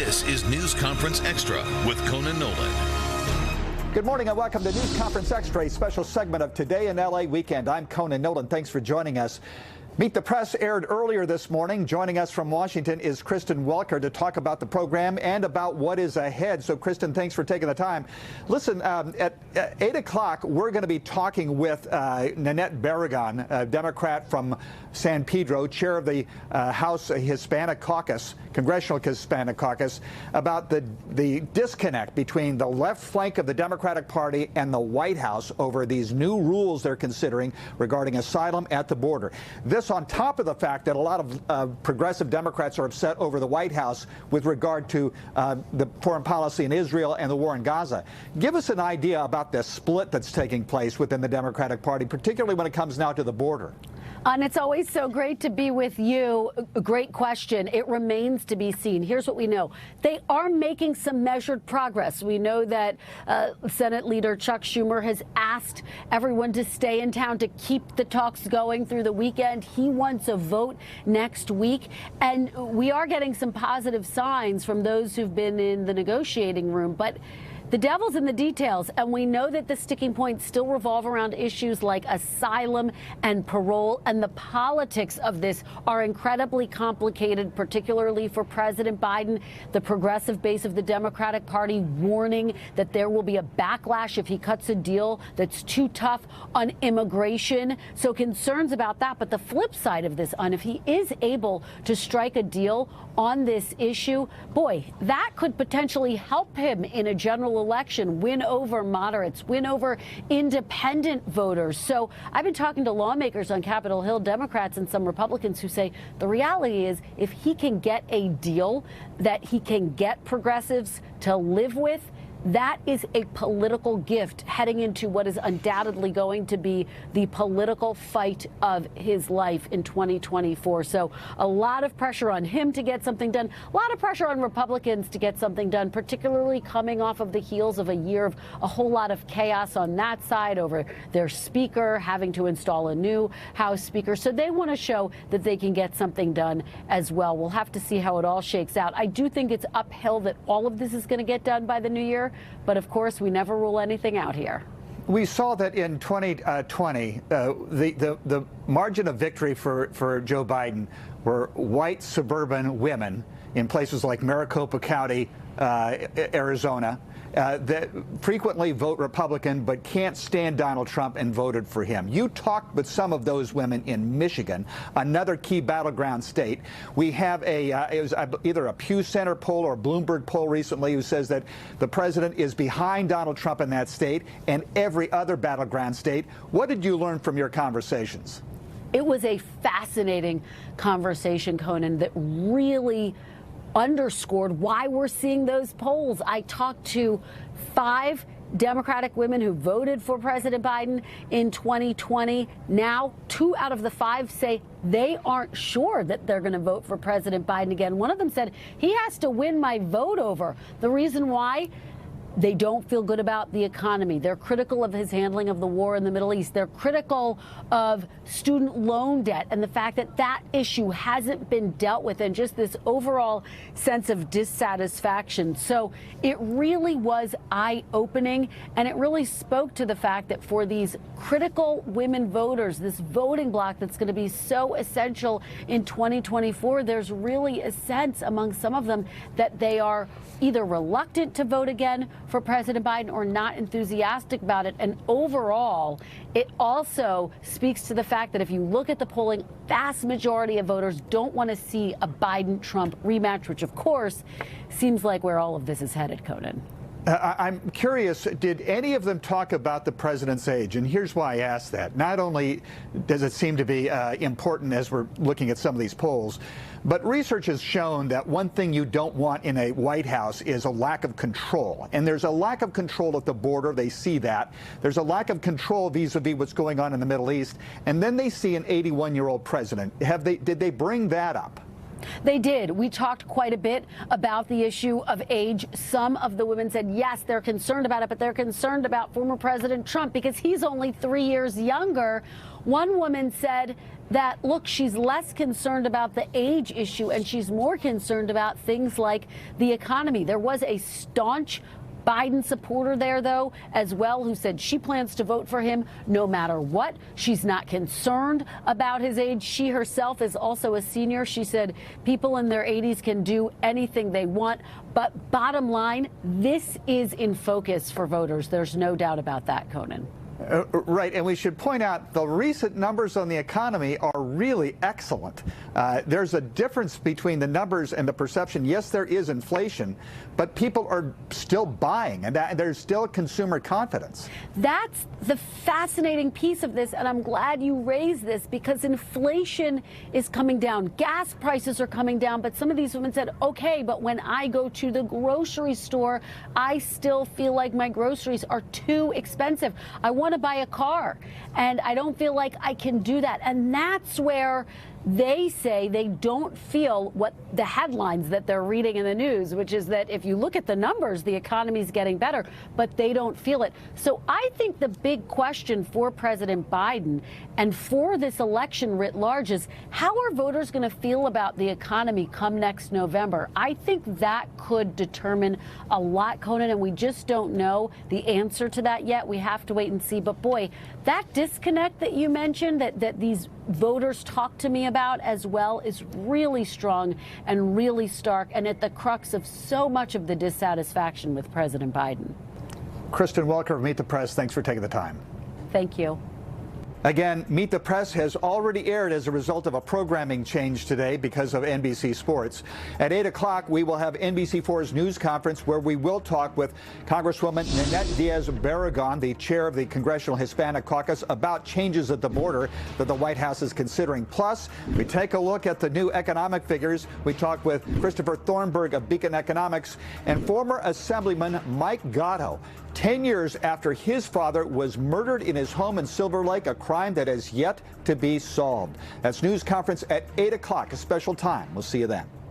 This is News Conference Extra with Conan Nolan. Good morning and welcome to News Conference Extra, a special segment of Today in LA Weekend. I'm Conan Nolan. Thanks for joining us. Meet the Press aired earlier this morning. Joining us from Washington is Kristen Welker to talk about the program and about what is ahead. So, Kristen, thanks for taking the time. Listen, at 8 o'clock, we're going to be talking with Nanette Barragan, a Democrat from San Pedro, chair of the House Hispanic Caucus, Congressional Hispanic Caucus, about the disconnect between the left flank of the Democratic Party and the White House over these new rules they're considering regarding asylum at the border. This on top of the fact that a lot of progressive Democrats are upset over the White House with regard to the foreign policy in Israel and the war in Gaza. Give us an idea about the split that's taking place within the Democratic Party, particularly when it comes now to the border. And it's always so great to be with you. A great question. It remains to be seen. Here's what we know. They are making some measured progress. We know that Senate Leader Chuck Schumer has asked everyone to stay in town to keep the talks going through the weekend. He wants a vote next week. And we are getting some positive signs from those who've been in the negotiating room. But the devil's in the details, and we know that the sticking points still revolve around issues like asylum and parole, and the politics of this are incredibly complicated, particularly for President Biden. The progressive base of the Democratic Party warning that there will be a backlash if he cuts a deal that's too tough on immigration. So concerns about that. But the flip side of this, if he is able to strike a deal on this issue, boy, that could potentially help him in a general election, win over moderates, win over independent voters. So I've been talking to lawmakers on Capitol Hill, Democrats and some Republicans, who say the reality is if he can get a deal that he can get progressives to live with, that is a political gift heading into what is undoubtedly going to be the political fight of his life in 2024. So a lot of pressure on him to get something done, a lot of pressure on Republicans to get something done, particularly coming off of the heels of a year of a whole lot of chaos on that side over their speaker having to install a new House speaker. So they want to show that they can get something done as well. We'll have to see how it all shakes out. I do think it's uphill that all of this is going to get done by the new year. But of course, we never rule anything out here. We saw that in 2020, the margin of victory for Joe Biden were white suburban women in places like Maricopa County, Arizona, that frequently vote Republican but can't stand Donald Trump and voted for him. You talked with some of those women in Michigan, another key battleground state. We have it was either a Pew Center poll or a Bloomberg poll recently who says that the president is behind Donald Trump in that state and every other battleground state. What did you learn from your conversations? It was a fascinating conversation, Conan, that really underscored why we're seeing those polls. I talked to 5 Democratic women who voted for President Biden in 2020. Now, 2 out of the 5 say they aren't sure that they're going to vote for President Biden again. One of them said, he has to win my vote over. The reason why? They don't feel good about the economy. They're critical of his handling of the war in the Middle East. They're critical of student loan debt and the fact that that issue hasn't been dealt with, and just this overall sense of dissatisfaction. So it really was eye-opening, and it really spoke to the fact that for these critical women voters, this voting bloc that's going to be so essential in 2024, there's really a sense among some of them that they are either reluctant to vote again for President Biden or not enthusiastic about it. And overall, it also speaks to the fact that if you look at the polling, vast majority of voters don't want to see a Biden-Trump rematch, which, of course, seems like where all of this is headed, Conan. I'm curious, did any of them talk about the president's age? And here's why I asked that. Not only does it seem to be important as we're looking at some of these polls, but research has shown that one thing you don't want in a White House is a lack of control. And there's a lack of control at the border. They see that. There's a lack of control vis-a-vis what's going on in the Middle East. And then they see an 81-year-old president. Did they bring that up? They did. We talked quite a bit about the issue of age. Some of the women said, yes, they're concerned about it, but they're concerned about former President Trump because he's only 3 years younger. One woman said that, look, she's less concerned about the age issue and she's more concerned about things like the economy. There was a staunch Biden supporter there, though, as well, who said she plans to vote for him no matter what. She's not concerned about his age. She herself is also a senior. She said people in their 80s can do anything they want. But bottom line, this is in focus for voters. There's no doubt about that, Conan. Right, and we should point out the recent numbers on the economy are really excellent. There's a difference between the numbers and the perception. Yes, there is inflation, but people are still buying, and there's still consumer confidence. That's the fascinating piece of this, and I'm glad you raised this because inflation is coming down. Gas prices are coming down, but some of these women said, okay, but when I go to the grocery store, I still feel like my groceries are too expensive. I want to buy a car, and I don't feel like I can do that. And that's where they say they don't feel what the headlines that they're reading in the news, which is that if you look at the numbers, the economy is getting better, but they don't feel it. So I think the big question for President Biden and for this election writ large is how are voters going to feel about the economy come next November? I think that could determine a lot, Conan, and we just don't know the answer to that yet. We have to wait and see. But boy, that disconnect that you mentioned, that these voters talk to me about as well, is really strong and really stark and at the crux of so much of the dissatisfaction with President Biden. Kristen Welker of Meet the Press, thanks for taking the time. Thank you. Again, Meet the Press has already aired as a result of a programming change today because of NBC Sports. At 8 o'clock, we will have NBC4's news conference where we will talk with Congresswoman Nanette Diaz-Barragán, the chair of the Congressional Hispanic Caucus, about changes at the border that the White House is considering. Plus, we take a look at the new economic figures. We talk with Christopher Thornburg of Beacon Economics and former Assemblyman Mike Gatto. 10 years after his father was murdered in his home in Silver Lake, a crime that has yet to be solved. That's news conference at 8 o'clock, a special time. We'll see you then.